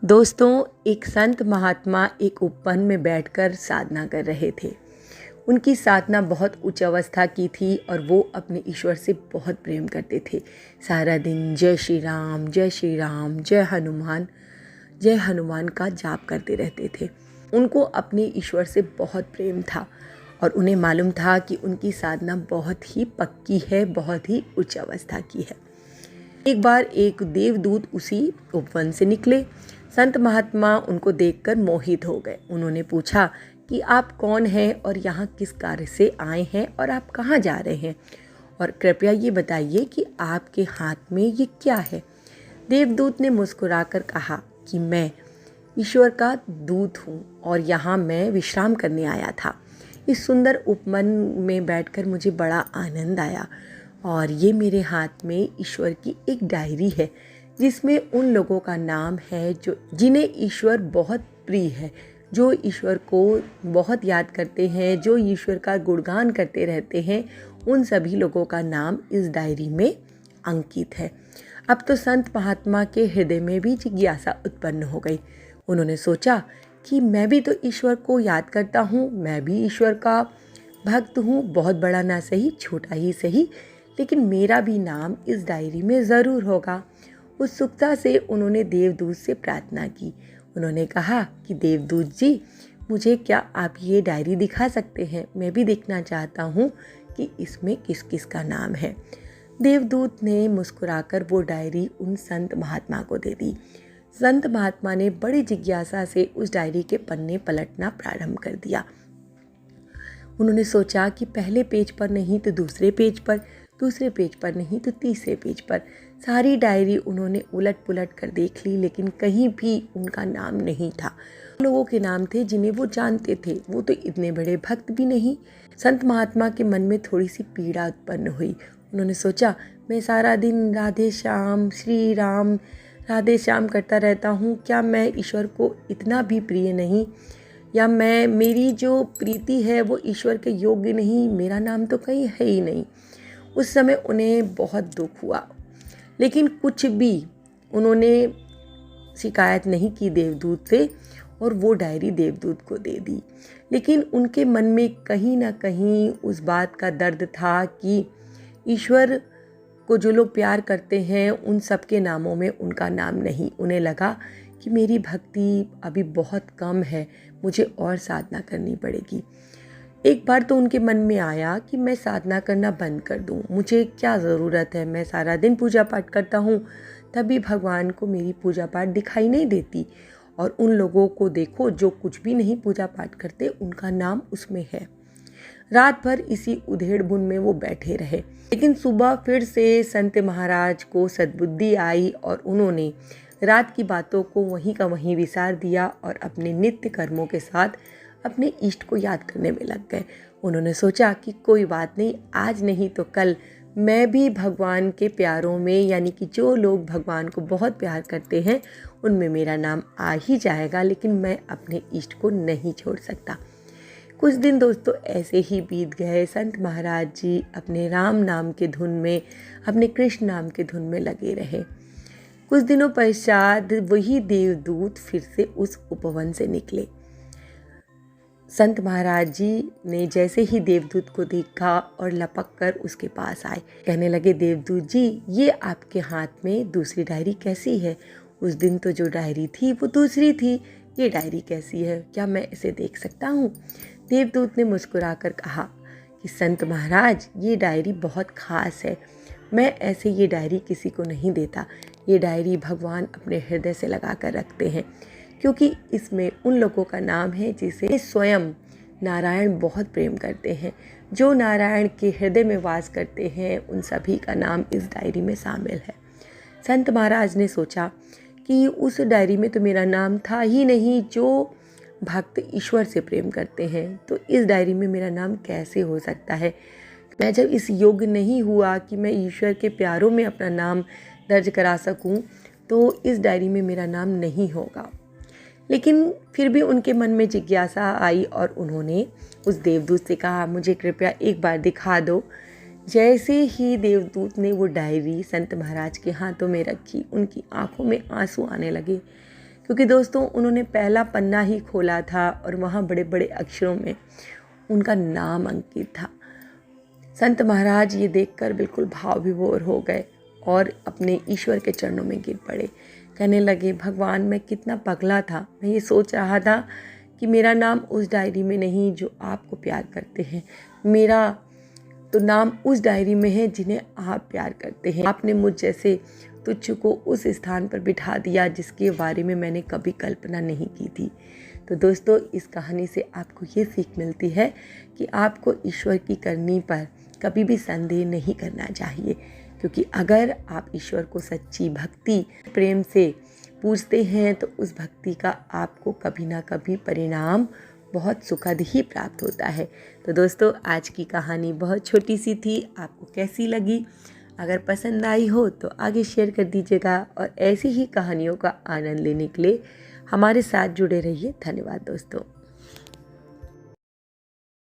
दोस्तों, एक संत महात्मा एक उपवन में बैठकर साधना कर रहे थे। उनकी साधना बहुत उच्च अवस्था की थी और वो अपने ईश्वर से बहुत प्रेम करते थे। सारा दिन जय श्री राम, जय श्री राम, जय हनुमान का जाप करते रहते थे। उनको अपने ईश्वर से बहुत प्रेम था और उन्हें मालूम था कि उनकी साधना बहुत ही पक्की है, बहुत ही उच्च अवस्था की है। एक बार एक देवदूत उसी उपवन से निकले। संत महात्मा उनको देखकर मोहित हो गए। उन्होंने पूछा कि आप कौन हैं और यहाँ किस कार्य से आए हैं और आप कहाँ जा रहे हैं, और कृपया ये बताइए कि आपके हाथ में ये क्या है। देवदूत ने मुस्कुराकर कहा कि मैं ईश्वर का दूत हूँ और यहाँ मैं विश्राम करने आया था। इस सुंदर उपवन में बैठकर मुझे बड़ा आनंद आया और ये मेरे हाथ में ईश्वर की एक डायरी है जिसमें उन लोगों का नाम है जिन्हें ईश्वर बहुत प्रिय है, जो ईश्वर को बहुत याद करते हैं, जो ईश्वर का गुणगान करते रहते हैं। उन सभी लोगों का नाम इस डायरी में अंकित है। अब तो संत महात्मा के हृदय में भी जिज्ञासा उत्पन्न हो गई। उन्होंने सोचा कि मैं भी तो ईश्वर को याद करता हूँ, मैं भी ईश्वर का भक्त हूँ, बहुत बड़ा ना सही, छोटा ही सही, लेकिन मेरा भी नाम इस डायरी में ज़रूर होगा। उत्सुकता से उन्होंने देवदूत से प्रार्थना की। उन्होंने कहा कि देवदूत जी, मुझे क्या आप ये डायरी दिखा सकते हैं? मैं भी देखना चाहता हूँ कि इसमें किस किस का नाम है। देवदूत ने मुस्कुराकर वो डायरी उन संत महात्मा को दे दी। संत महात्मा ने बड़ी जिज्ञासा से उस डायरी के पन्ने पलटना प्रारंभ कर दिया। उन्होंने सोचा कि पहले पेज पर नहीं तो दूसरे पेज पर, दूसरे पेज पर नहीं तो तीसरे पेज पर। सारी डायरी उन्होंने उलट पुलट कर देख ली, लेकिन कहीं भी उनका नाम नहीं था। लोगों के नाम थे जिन्हें वो जानते थे, वो तो इतने बड़े भक्त भी नहीं। संत महात्मा के मन में थोड़ी सी पीड़ा उत्पन्न हुई। उन्होंने सोचा, मैं सारा दिन राधे श्याम, श्री राम, राधे श्याम करता रहता हूँ, क्या मैं ईश्वर को इतना भी प्रिय नहीं, या मेरी जो प्रीति है वो ईश्वर के योग्य नहीं, मेरा नाम तो कहीं है ही नहीं। उस समय उन्हें बहुत दुख हुआ, लेकिन कुछ भी उन्होंने शिकायत नहीं की देवदूत से और वो डायरी देवदूत को दे दी। लेकिन उनके मन में कहीं ना कहीं उस बात का दर्द था कि ईश्वर को जो लोग प्यार करते हैं उन सब के नामों में उनका नाम नहीं। उन्हें लगा कि मेरी भक्ति अभी बहुत कम है, मुझे और साधना करनी पड़ेगी। एक बार तो उनके मन में आया कि मैं साधना करना बंद कर दूं, मुझे क्या ज़रूरत है, मैं सारा दिन पूजा पाठ करता हूं, तभी भगवान को मेरी पूजा पाठ दिखाई नहीं देती। और उन लोगों को देखो जो कुछ भी नहीं पूजा पाठ करते, उनका नाम उसमें है। रात भर इसी उधेड़ बुन में वो बैठे रहे, लेकिन सुबह फिर से संत महाराज को सद्बुद्धि आई और उन्होंने रात की बातों को वहीं का वहीं विसार दिया और अपने नित्य कर्मों के साथ अपने इष्ट को याद करने में लग गए। उन्होंने सोचा कि कोई बात नहीं, आज नहीं तो कल मैं भी भगवान के प्यारों में, यानी कि जो लोग भगवान को बहुत प्यार करते हैं उनमें मेरा नाम आ ही जाएगा, लेकिन मैं अपने इष्ट को नहीं छोड़ सकता। कुछ दिन दोस्तों ऐसे ही बीत गए। संत महाराज जी अपने राम नाम के धुन में, अपने कृष्ण नाम के धुन में लगे रहे। कुछ दिनों पश्चात वही देवदूत फिर से उस उपवन से निकले। संत महाराज जी ने जैसे ही देवदूत को देखा और लपक कर उसके पास आए, कहने लगे, देवदूत जी, ये आपके हाथ में दूसरी डायरी कैसी है? उस दिन तो जो डायरी थी वो दूसरी थी, ये डायरी कैसी है? क्या मैं इसे देख सकता हूँ? देवदूत ने मुस्कुराकर कहा कि संत महाराज, ये डायरी बहुत खास है, मैं ऐसे ये डायरी किसी को नहीं देता। ये डायरी भगवान अपने हृदय से लगा कर रखते हैं, क्योंकि इसमें उन लोगों का नाम है जिसे स्वयं नारायण बहुत प्रेम करते हैं। जो नारायण के हृदय में वास करते हैं उन सभी का नाम इस डायरी में शामिल है। संत महाराज ने सोचा कि उस डायरी में तो मेरा नाम था ही नहीं, जो भक्त ईश्वर से प्रेम करते हैं, तो इस डायरी में मेरा नाम कैसे हो सकता है? मैं जब इस योग्य नहीं हुआ कि मैं ईश्वर के प्यारों में अपना नाम दर्ज करा सकूं, तो इस डायरी में मेरा नाम नहीं होगा। लेकिन फिर भी उनके मन में जिज्ञासा आई और उन्होंने उस देवदूत से कहा, मुझे कृपया एक बार दिखा दो। जैसे ही देवदूत ने वो डायरी संत महाराज के हाथों में रखी, उनकी आंखों में आंसू आने लगे, क्योंकि दोस्तों उन्होंने पहला पन्ना ही खोला था और वहाँ बड़े बड़े अक्षरों में उनका नाम अंकित था। संत महाराज ये देखकर बिल्कुल भाव विभोर हो गए और अपने ईश्वर के चरणों में गिर पड़े। कहने लगे, भगवान मैं कितना पगला था, मैं ये सोच रहा था कि मेरा नाम उस डायरी में नहीं जो आपको प्यार करते हैं, मेरा तो नाम उस डायरी में है जिन्हें आप प्यार करते हैं। आपने मुझ जैसे तुच्छ को उस स्थान पर बिठा दिया जिसके बारे में मैंने कभी कल्पना नहीं की थी। तो दोस्तों इस कहानी से आपको ये सीख मिलती है कि आपको ईश्वर की करनी पर कभी भी संदेह नहीं करना चाहिए, क्योंकि अगर आप ईश्वर को सच्ची भक्ति प्रेम से पूजते हैं तो उस भक्ति का आपको कभी ना कभी परिणाम बहुत सुखद ही प्राप्त होता है। तो दोस्तों आज की कहानी बहुत छोटी सी थी, आपको कैसी लगी? अगर पसंद आई हो तो आगे शेयर कर दीजिएगा और ऐसी ही कहानियों का आनंद लेने के लिए हमारे साथ जुड़े रहिए। धन्यवाद दोस्तों।